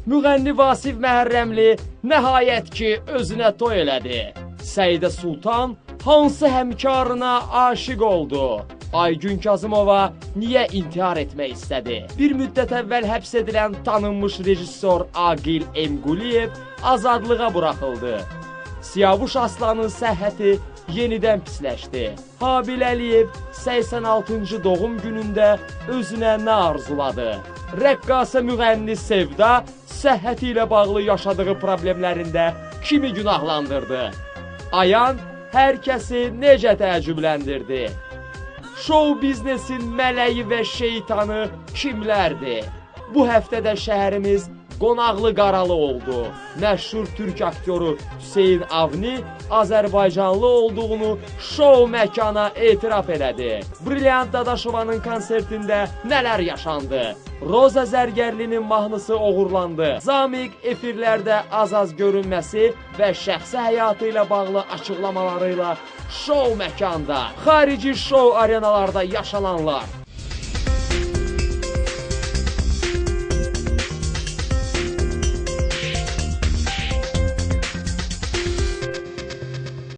Müğənni Vasif Məhərrəmli nəhayət ki, özünə toy elədi. Səidə Sultan hansı həmkarına aşiq oldu? Aygün Kazımova niyə intihar etmək istədi? Bir müddət əvvəl həbs edilən tanınmış rejissor Aqil Emquliyev azadlığa buraxıldı. Siyavuş Aslanın səhhəti yenidən pisləşdi. Habil Əliyev 86-cı doğum günündə özünə nə arzuladı? Rəqqasə müğənni Sevda səhhəti ilə bağlı yaşadığı problemlərində kimi günahlandırdı? Ayan hər kəsi necə təəccübləndirdi? Şou biznesin mələyi və şeytanı kimlərdir? Bu həftədə şəhərimiz qonaqlı qaralı oldu. Məşhur türk aktyoru Hüseyin Avni Azərbaycanlı olduğunu şou məkana etiraf elədi. Brilliant Dadaşovanın konsertində nələr yaşandı? Roza Zərgərlinin mahnısı oğurlandı. Zamiq efirlərdə az-az görünməsi və şəxsi həyatı ilə bağlı açıqlamalarıyla şou məkanda, xarici şou arenalarda yaşananlar.